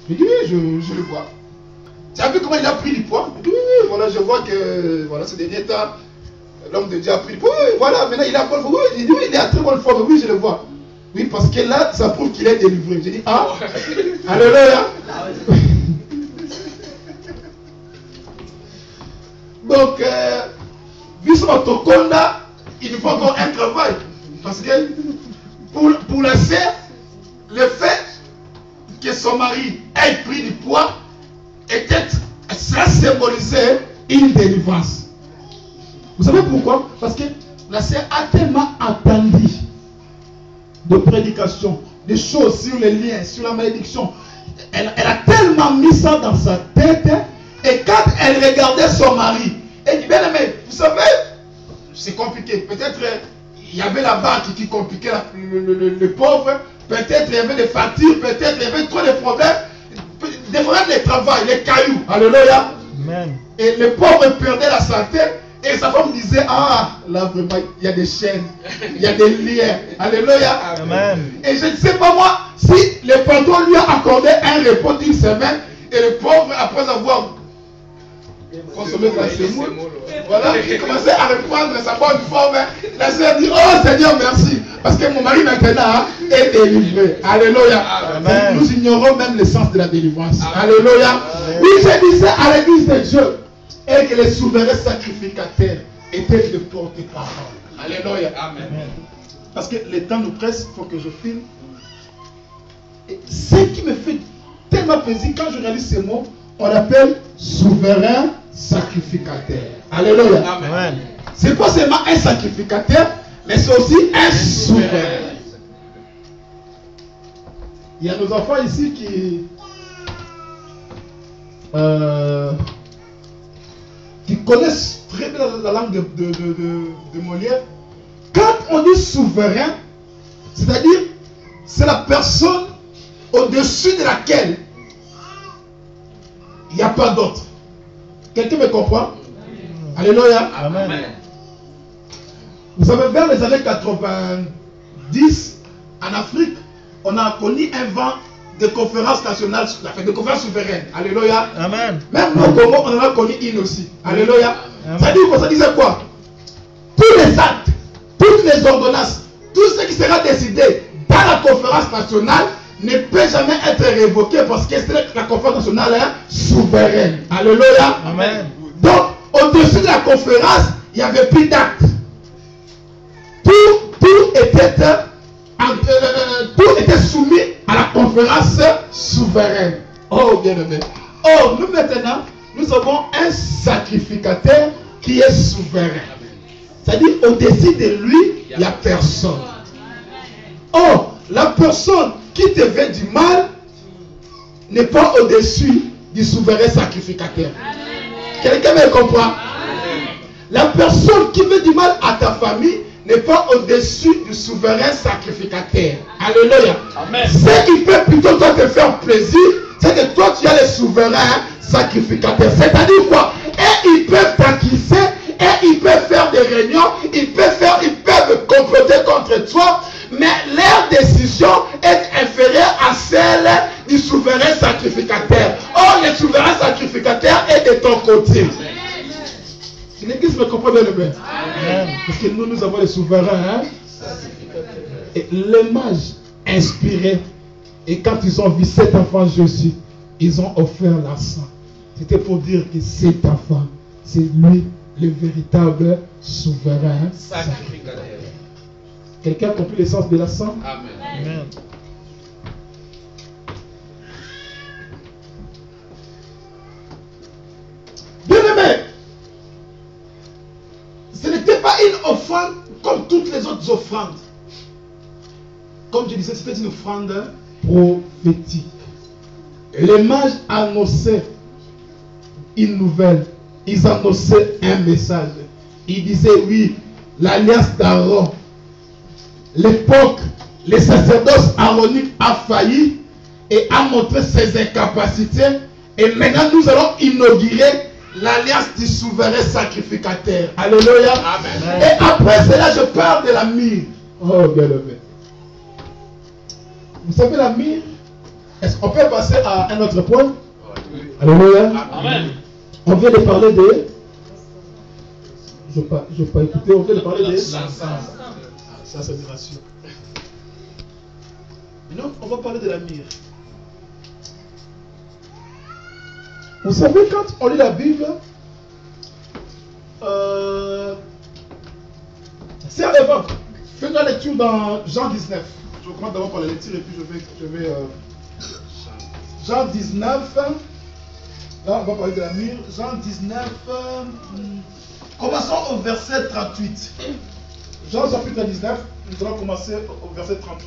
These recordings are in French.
Je dis oui, je le vois. Tu as vu comment il a pris du poids? Je dis oui, voilà, je vois que voilà, ce dernier temps, l'homme de Dieu a pris du poids. Oui, voilà, maintenant il a bonne forme. Oui, oui, il est à très bonne forme. Oui, je le vois. Oui, parce que là, ça prouve qu'il est délivré. J'ai dit, ah, alléluia. Donc, vu son autoconda, il faut encore un travail. Parce que pour la sœur, le fait que son mari ait pris du poids, ça symbolisait une délivrance. Vous savez pourquoi? Parce que la sœur a tellement entendu de prédications, des choses sur les liens, sur la malédiction. Elle a tellement mis ça dans sa tête. Et quand elle regardait son mari, elle dit, bien aimé, vous savez, c'est compliqué. Peut-être il y avait la banque qui compliquait le pauvre. Peut-être il y avait des factures. Peut-être il y avait trop de problèmes. Des problèmes de travail, les cailloux. Alléluia. Amen. Et le pauvre perdait la santé. Et sa femme disait, ah, là vraiment, il y a des chaînes, il y a des liens. Alléluia. Amen. Et je ne sais pas moi, si le patron lui a accordé un repos d'une semaine, et le pauvre, après avoir consommé de la semoule, voilà, il commençait à reprendre sa bonne forme. La sœur dit, oh Seigneur, merci. Parce que mon mari maintenant est délivré. Alléluia. Amen. Nous ignorons même le sens de la délivrance. Amen. Alléluia. Oui, je disais à l'église de Dieu, et que les souverains sacrificateurs étaient de porte-parole. Alléluia. Amen. Parce que le temps nous presse, il faut que je filme. Et ce qui me fait tellement plaisir quand je réalise ces mots, on appelle souverain sacrificateur. Alléluia. Amen. C'est pas seulement un sacrificateur, mais c'est aussi un souverain. Il y a nos enfants ici qui connaissent très bien la langue de Molière. Quand on dit souverain, c'est-à-dire c'est la personne au-dessus de laquelle il n'y a pas d'autre. Quelqu'un me comprend? Alléluia. Amen. Vous savez, vers les années 90, en Afrique, on a connu un vent de conférences nationales, de conférences souveraines. Alléluia. Amen. Même au Congo, on en a connu une aussi. Alléluia. Ça dit quoi? Ça disait quoi? Tous les actes, toutes les ordonnances, tout ce qui sera décidé dans la conférence nationale ne peut jamais être révoqué parce que c'est la conférence nationale souveraine. Alléluia. Amen. Donc, au-dessus de la conférence, il n'y avait plus d'actes. Tout était soumis à la conférence souveraine. Oh, bien aimé. Oh, nous maintenant, nous avons un sacrificateur qui est souverain. C'est-à-dire, au-dessus de lui, il n'y a personne. Oh, la personne qui te veut du mal n'est pas au-dessus du souverain sacrificateur. Quelqu'un me comprend? La personne qui veut du mal à ta famille n'est pas au-dessus du souverain sacrificateur. Alléluia. Amen. Ce qui peut plutôt toi te faire plaisir, c'est que toi tu as le souverain sacrificateur. C'est-à-dire quoi? Et ils peuvent t'accuser, et ils peuvent faire des réunions, ils peuvent comploter contre toi, mais leur décision est inférieure à celle du souverain sacrificateur. Or, le souverain sacrificateur est de ton côté. L'église me comprend bien le bien. Parce que nous avons les souverains. Et les mages inspirés. Et quand ils ont vu cet enfant Jésus, ils ont offert l'encens. C'était pour dire que cet enfant, c'est lui le véritable souverain sacrificateur. Quelqu'un a compris le sens de l'encens? Amen. Amen. Bien aimé, ce n'était pas une offrande comme toutes les autres offrandes. Comme je disais, c'était une offrande prophétique. Les mages annonçaient une nouvelle. Ils annonçaient un message. Ils disaient oui, l'alliance d'Aaron. L'époque, le sacerdoce aaronique a failli et a montré ses incapacités. Et maintenant, nous allons inaugurer l'alliance du souverain sacrificateur. Alléluia. Amen. Et après cela, je parle de la myrrhe. Oh, bien aimé. Vous savez, la myrrhe, Est-ce qu'on peut passer à un autre point? Alléluia. Amen. On vient de parler de... Je n'ai pas écouté, on vient de parler de... Ça, c'est une rassure. Maintenant, on va parler de la myrrhe. Vous savez, quand on lit la Bible, c'est à l'époque. Faites la lecture dans Jean 19. Je commence d'abord par la lecture et puis je vais Jean 19. Là, on va parler de la myrrhe. Jean 19. Commençons au verset 38. Jean chapitre 19, nous allons commencer au verset 38.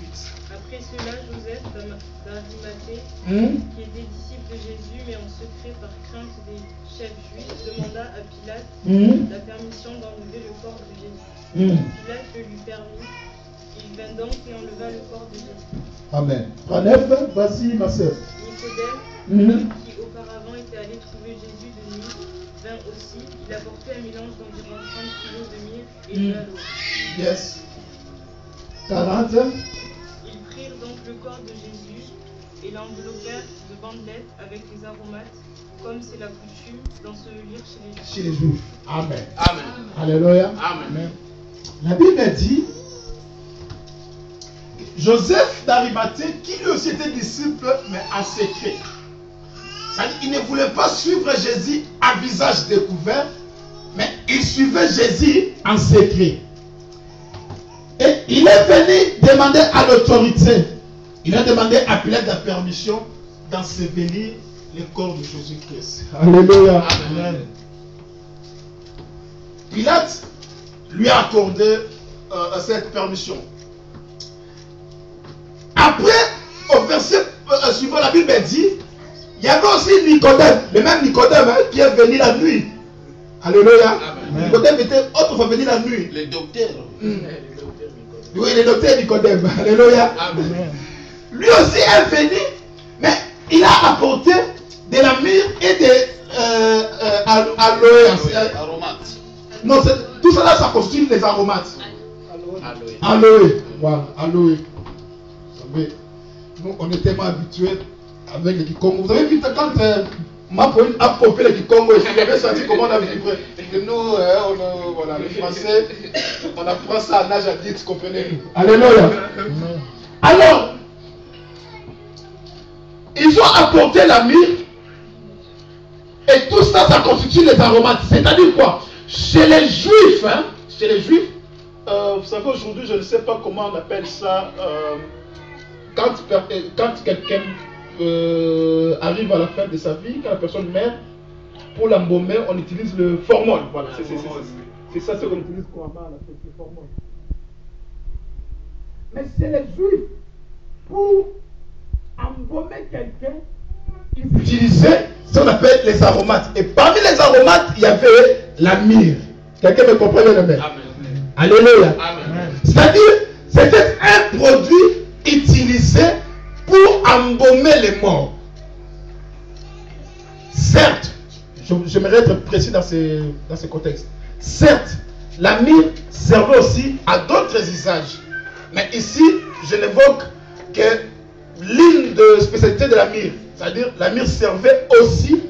Après cela, Joseph d'Arimathée, qui était disciple de Jésus, mais en secret par crainte des chefs juifs, demanda à Pilate la permission d'enlever le corps de Jésus. Pilate le lui permit. Il vint donc et enleva le corps de Jésus. Amen. 39, vas-y ma sœur. Nicodème, qui auparavant était allé trouver Jésus de nuit, vint aussi. Il apportait un mélange d'environ 30 kilos de myrrhe et de l'aloe. Yes. 40. Ils prirent donc le corps de Jésus et l'enveloppèrent de bandelettes avec les aromates, comme c'est la coutume d'ensevelir chez les Juifs. Amen. Amen. Alléluia. Amen. La Bible dit Joseph d'Arimathée, qui lui aussi était disciple, mais en secret. C'est-à-dire qu'il ne voulait pas suivre Jésus à visage découvert, mais il suivait Jésus en secret. Et il est venu demander à l'autorité, il a demandé à Pilate la permission d'ensevelir le corps de Jésus-Christ. Alléluia. Amen. Pilate lui a accordé cette permission. Après, au verset suivant, la Bible dit, il y avait aussi Nicodème, le même Nicodème qui est venu la nuit. Alléluia. Amen. Nicodème était autrefois venu la nuit. Le docteur. Oui, le docteur Nicodème. Alléluia. Amen. Lui aussi est venu, mais il a apporté de la myrrhe et de Aromates. Non, tout ça là, ça constitue les aromates. Aloe. Voilà, aloe. Vous savez, nous, on est tellement habitués avec les Kikongo. Vous avez vu quand ma pointe a popé les Kikongo et vous avez senti comment on a vibré. Et nous, voilà, les Français, on apprend ça à l'âge adulte, comprenez-nous. Alléluia. Alors, ils ont apporté la myrrhe et tout ça, ça constitue les aromates. C'est-à-dire quoi? Chez les Juifs, vous savez aujourd'hui, je ne sais pas comment on appelle ça. Quand quelqu'un arrive à la fin de sa vie, quand la personne meurt, pour l'embaumer, on utilise le formol. Voilà, c'est ça ce qu'on utilise couramment, le formol. Mais c'est les Juifs, pour embaumer quelqu'un, ils utilisaient ce qu'on appelle les aromates. Et parmi les aromates, il y avait la myrrhe. Quelqu'un me comprend bien le même? Alléluia. C'est-à-dire, c'était un produit utilisé pour embaumer les morts. Certes, j'aimerais être précis dans ce contexte. Certes, la myrrhe servait aussi à d'autres usages. Mais ici, je n'évoque que l'une des spécialités de la myrrhe. C'est-à-dire, la myrrhe servait aussi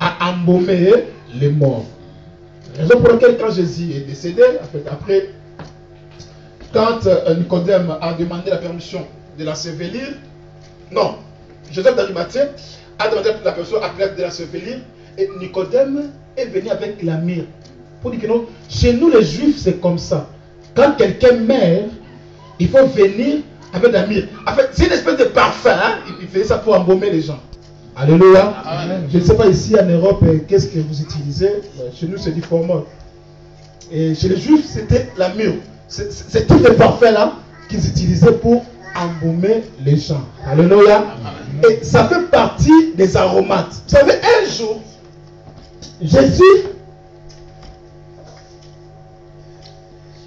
à embaumer les morts. Raison pour laquelle, quand Jésus est décédé, après, quand Nicodème a demandé la permission de la sevelir, non, Joseph d'Arimathée a demandé à la personne à Pilate de la sevelir, et Nicodème est venu avec la myrrhe. Pour dire que non, chez nous les Juifs, c'est comme ça. Quand quelqu'un meurt, il faut venir avec la myrrhe. En fait, c'est une espèce de parfum, hein? Il faisait ça pour embaumer les gens. Alléluia. Amen. Je ne sais pas ici en Europe, qu'est-ce que vous utilisez. Chez nous, c'est du formol. Et chez les Juifs, c'était la myrrhe. C'est tous les parfums-là qu'ils utilisaient pour embaumer les gens. Alléluia. Amen. Et ça fait partie des aromates. Vous savez, un jour, Jésus,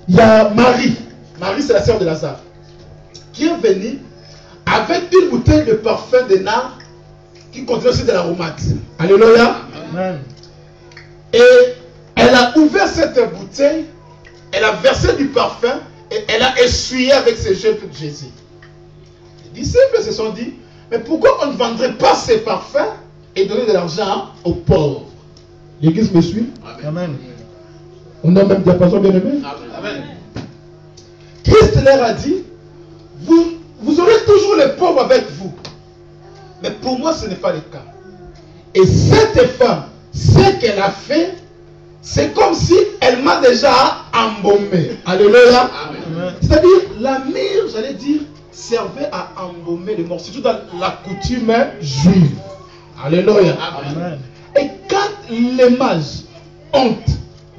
il y a Marie. Marie, c'est la sœur de Lazare, qui est venue avec une bouteille de parfum de nard qui contient aussi de l'aromate. Alléluia. Amen. Et elle a ouvert cette bouteille, elle a versé du parfum et elle a essuyé avec ses jeux de Jésus. Les disciples se sont dit, Mais pourquoi on ne vendrait pas ces parfums et donner de l'argent aux pauvres? L'église me suit? Amen. On a même diapason bien aimé? Amen. Christ leur a dit, vous aurez toujours les pauvres avec vous. Mais pour moi, ce n'est pas le cas. Et cette femme, ce qu'elle a fait, c'est comme si elle m'a déjà embaumé. Alléluia. C'est-à-dire, la myrrhe, j'allais dire, servait à embaumer les morts, surtout dans la coutume juive. Alléluia. Amen. Et quand les mages ont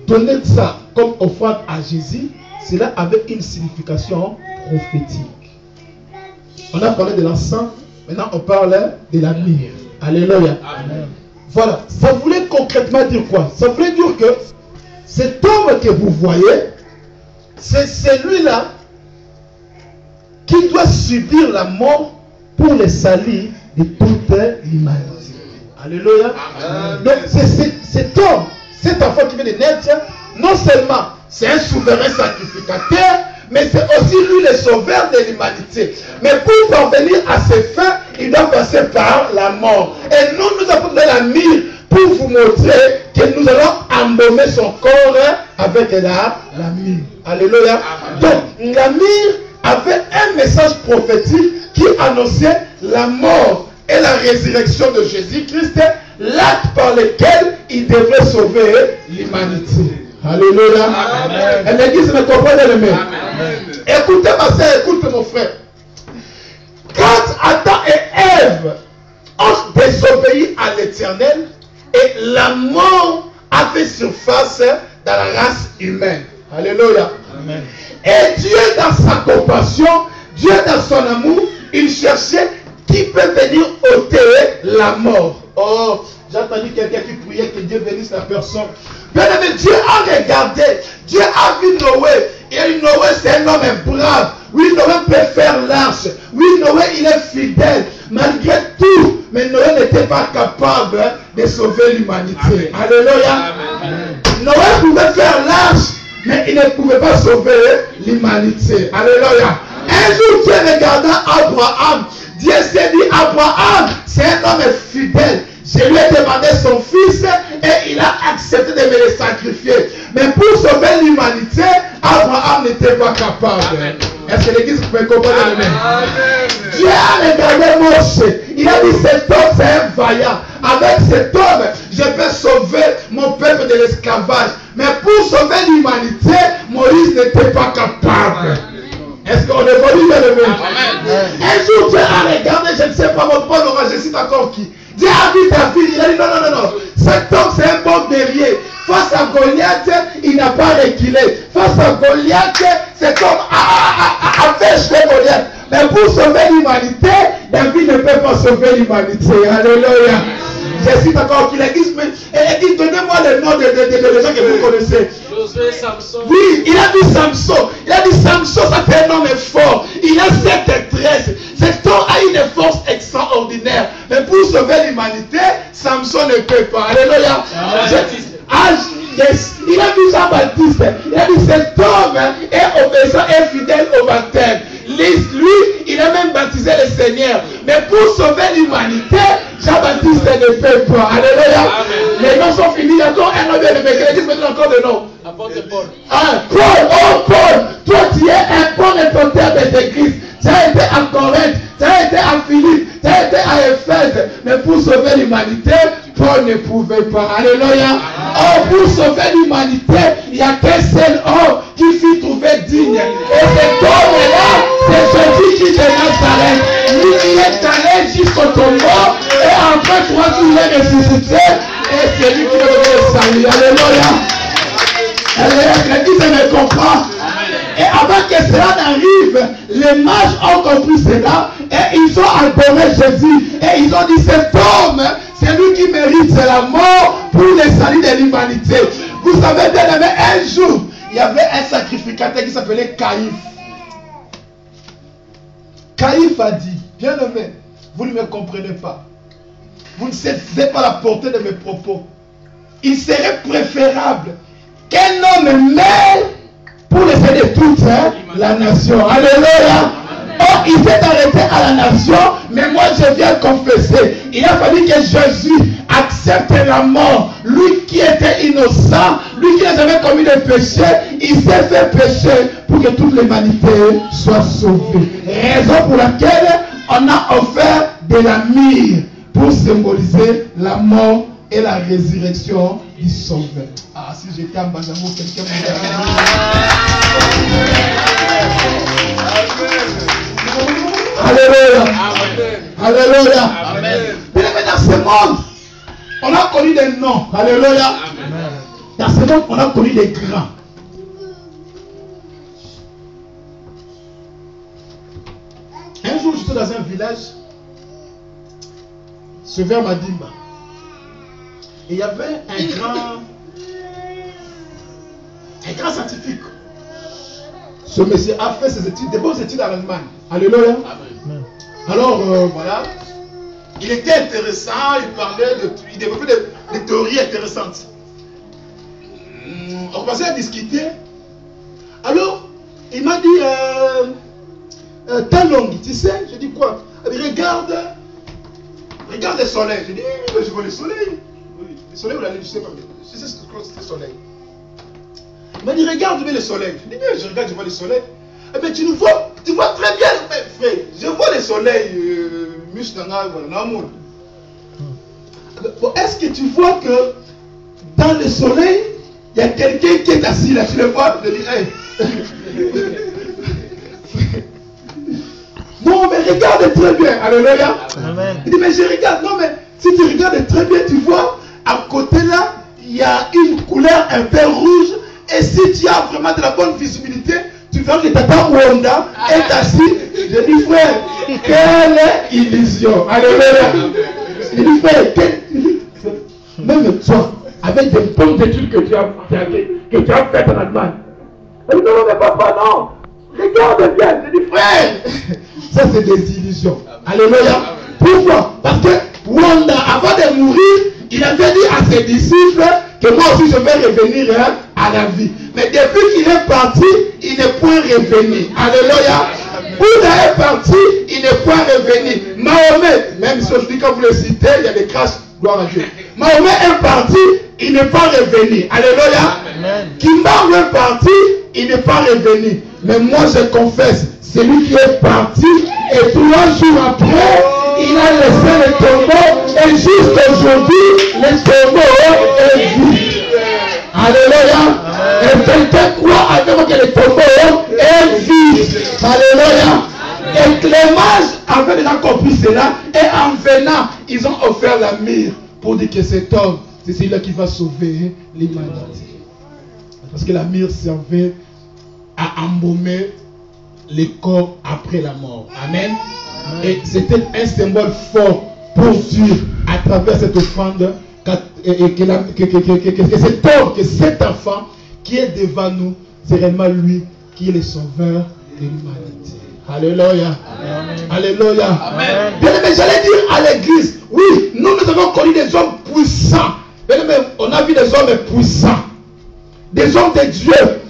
donné ça comme offrande à Jésus, cela avait une signification prophétique. On a parlé de l'encens, maintenant on parle de la myrrhe. Alléluia. Amen. Voilà, ça voulait concrètement dire quoi? Ça voulait dire que cet homme que vous voyez, c'est celui-là qui doit subir la mort pour le salut de toute l'humanité. Alléluia. Donc c'est cet homme, cet enfant qui vient de naître, non seulement c'est un souverain sacrificateur, mais c'est aussi lui le sauveur de l'humanité. Mais pour parvenir à ses fins, il doit passer par la mort. Et nous avons donné la myrrhe pour vous montrer que nous allons embaumer son corps avec la myrrhe. Alléluia. Donc la myrrhe avait un message prophétique qui annonçait la mort et la résurrection de Jésus-Christ, l'acte par lequel il devrait sauver l'humanité. Alléluia. Et l'église me comprend de l'aimer. Écoutez ma soeur, écoute mon frère. Quand Adam et Ève ont désobéi à l'Éternel et la mort a fait surface dans la race humaine. Alléluia. Amen. Et Dieu dans sa compassion, Dieu dans son amour, il cherchait qui peut venir ôter la mort. Oh, j'ai entendu quelqu'un qui priait que Dieu bénisse la personne. Bien aimé, Dieu a regardé, Dieu a vu Noé. Et Noé, c'est un homme brave. Oui, Noé peut faire l'arche. Oui, Noé, il est fidèle. Malgré tout, mais Noé n'était pas capable de sauver l'humanité. Alléluia. Noé pouvait faire l'arche, mais il ne pouvait pas sauver l'humanité. Alléluia. Un jour, Dieu regarda Abraham. Dieu s'est dit, Abraham, c'est un homme fidèle. Je lui ai demandé son fils et il a accepté de me le sacrifier. Mais pour sauver l'humanité, Abraham n'était pas capable. Est-ce que l'église peut comprendre le même? Dieu a regardé Moïse. Il a dit, cet homme c'est un vaillant. Avec cet homme, je peux sauver mon peuple de l'esclavage. Mais pour sauver l'humanité, Moïse n'était pas capable. Est-ce qu'on évolue bien le même? Un jour, Dieu a regardé, je ne sais pas, mon bon orange, je cite encore qui. Dieu a vu David, il a dit non. Cet homme c'est un bon guerrier. Face à Goliath, il n'a pas reculé. Face à Goliath, cet homme a fait échouer Goliath. Mais pour sauver l'humanité, David ne peut pas sauver l'humanité. Alléluia. Je cite encore qui l'église, et il dit donnez-moi le nom des gens que vous connaissez. Josué, Samson. Oui, il a dit Samson. Il a dit Samson, ça c'est un homme fort. Il a cette tresse. Cet homme a une force extraordinaire. Mais pour sauver l'humanité, Samson ne peut pas. Alléluia. Il a dit Jean-Baptiste. Il a dit cet homme est obéissant et fidèle au baptême. Lui, il a même baptisé le Seigneur. Mais pour sauver l'humanité, Jean-Baptiste ne peut pas. Alléluia. Les noms sont finis. Il y a encore un homme de l'église, mais encore de noms. Apôtre Paul. Ah, Paul, oh Paul, toi tu es un bon réporter de Christ. Tu as été à Corinthe, tu as été à Philippe, tu as été à Éphèse. Mais pour sauver l'humanité, Paul ne pouvait pas. Alléluia. Oh, pour sauver l'humanité, il n'y a qu'un seul homme qui fut trouvé digne. Et cet homme-là, c'est Jésus qui est de Nazareth. Lui, il est allé jusqu'au tombeau. Et après 3 jours, il est ressuscité. Et c'est lui qui est le salut. Alléluia. L'église me comprend. Et avant que cela n'arrive, les mages ont compris cela et ils ont adoré Jésus. Et ils ont dit, cet homme, c'est lui qui mérite la mort pour le salut de l'humanité. Vous savez bien aimé, un jour, il y avait un sacrificateur qui s'appelait Caïphe. Caïphe a dit, bien aimé, vous ne me comprenez pas. Vous ne savez pas la portée de mes propos. Il serait préférable qu'un homme meurt pour le salut de toute la nation. Alléluia. Oh, il s'est arrêté à la nation, mais moi je viens confesser. Il a fallu que Jésus accepte la mort. Lui qui était innocent, lui qui n'a jamais commis de péché, il s'est fait pécher pour que toute l'humanité soit sauvée. Raison pour laquelle on a offert de la myrrhe pour symboliser la mort et la résurrection du Sauveur. Ah, si j'étais en Banjamo, quelqu'un me dirait. Alléluia. Alléluia. Amen. Mais dans ce monde, on a connu des noms. Alléluia. Dans ce monde, on a connu des grands. Un jour, j'étais dans un village, ce vers Madimba. Et il y avait un grand scientifique. Ce monsieur a fait ses études, des bonnes études en Allemagne. Alléluia. Amen. Alors, voilà. Il était intéressant, il développait des théories intéressantes. On commençait à discuter. Alors, il m'a dit, Talong, tu sais, je dis quoi? Il dit, regarde le soleil. Je dis, oui, je vois le soleil. Oui, le soleil ou la lune, je ne sais pas. Je sais ce que c'est le soleil. Il m'a dit, regarde bien le soleil. Je dis, bien, je regarde, je vois le soleil. Eh bien, tu vois très bien, frère. Je vois le soleil, bon, est-ce que tu vois que dans le soleil, il y a quelqu'un qui est assis là, tu le vois? Je dis, hey. Non, mais regarde très bien. Alléluia. Amen. Il dit, mais je regarde. Non, mais si tu regardes très bien, tu vois, à côté là, il y a une couleur un peu rouge. Et si tu as vraiment de la bonne visibilité, tu verras que Tata Wanda est assis. Je dis, frère, quelle illusion. Alléluia. Je dis, frère, même toi, avec des bonnes études que tu as faites en Allemagne. Il dit, non, mais papa, non. Regarde bien. Je dis, frère, ça c'est des illusions. Alléluia. Pourquoi? Parce que Wanda, avant de mourir, il avait dit à ses disciples que moi aussi je vais revenir à la vie. Mais depuis qu'il est parti, il n'est point revenu. Alléluia. Bouddha est parti, il n'est point revenu. Mahomet, même si aujourd'hui quand vous le citez, il y a des crashs, gloire à Dieu. Mahomet est parti, il n'est pas revenu. Alléluia. Kimbar est parti, il n'est pas revenu. Mais moi je confesse, c'est lui qui est parti et 3 jours après, il a laissé le tombeau et juste aujourd'hui, le tombeau est vide. Alléluia. Et quelqu'un croit avec moi que le tombeau est vide. Alléluia. Et Clémence avait déjà compris cela. Et en venant, ils ont offert la myrrhe pour dire que cet homme, c'est celui-là qui va sauver l'humanité. Parce que la myrrhe servait à embaumer les corps après la mort. Amen. Et c'était un symbole fort pour Dieu à travers cette offrande que cet homme, que cet enfant qui est devant nous, c'est réellement lui qui est le sauveur de l'humanité. Alléluia. Alléluia. Amen. Bien aimé, j'allais dire à l'église, oui, nous avons connu des hommes puissants. Bien aimé, on a vu des hommes puissants, des hommes de Dieu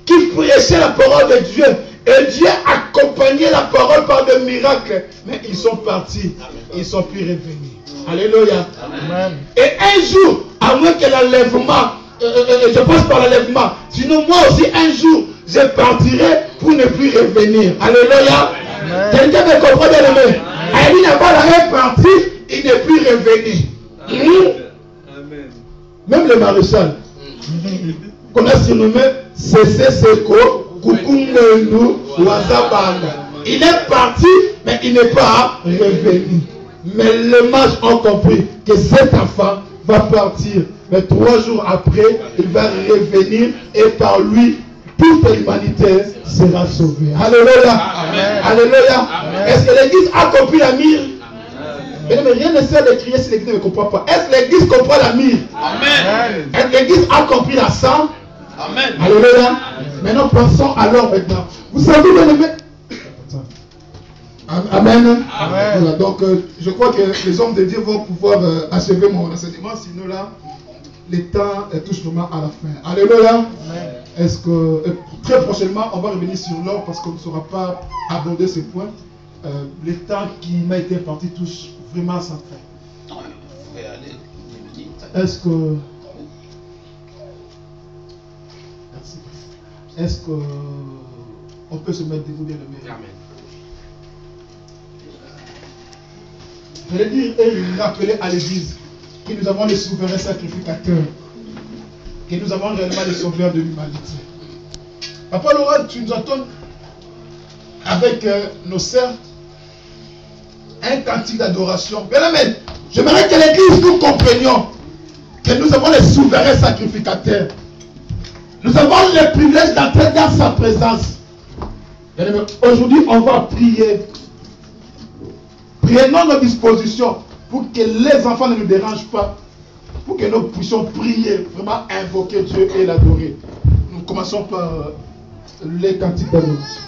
qui prêchaient la parole de Dieu. Et Dieu accompagnait la parole par des miracles. Mais ils sont partis. Ils ne sont plus revenus. Alléluia. Amen. Et un jour, à moins que l'enlèvement, je passe par l'enlèvement. Sinon, moi aussi, un jour, je partirai pour ne plus revenir. Alléluia. Quelqu'un me comprend bien aimé. Ali Nabala est parti, il n'est plus revenu. Amen. Même le maréchal, qu'on a surnommé C.C. Seko. Il est parti, mais il n'est pas revenu. Mais les mages ont compris que cet enfant va partir. Mais 3 jours après, il va revenir et par lui, toute l'humanité sera sauvée. Alléluia. Amen. Alléluia. Est-ce que l'église a compris la myrrhe? Mais rien ne sert de crier si l'église ne comprend pas. Est-ce que l'église comprend la myrrhe? Amen. Est-ce que l'église a compris la sang? Amen. Alléluia. Maintenant, pensons alors maintenant. Vous savez, bien aimé. Amen. Amen. Voilà, donc, je crois que les hommes de Dieu vont pouvoir achever mon enseignement. Sinon, là, le temps est tout simplement à la fin. Alléluia. Est-ce que très prochainement, on va revenir sur l'or parce qu'on ne saura pas aborder ce point. le temps qui m'a été imparti touche vraiment sans fin. Non, vous pouvez aller 10 minutes. Est-ce que... Merci. Est-ce que... On peut se mettre debout, bien aimé? Amen. Je vais dire et rappeler à l'église que nous avons les souverains sacrificateurs, que nous avons réellement les sauveurs de l'humanité. Papa Laurent, tu nous entends avec nos sœurs un cantique d'adoration. Bien aimé, j'aimerais que l'église nous comprenions que nous avons les souverains sacrificateurs. Nous avons le privilège d'entrer dans sa présence. Bien aimé, aujourd'hui on va prier. Prenons nos dispositions pour que les enfants ne nous dérangent pas, pour que nous puissions prier, vraiment invoquer Dieu et l'adorer. Nous commençons par les cantiques d'adoration.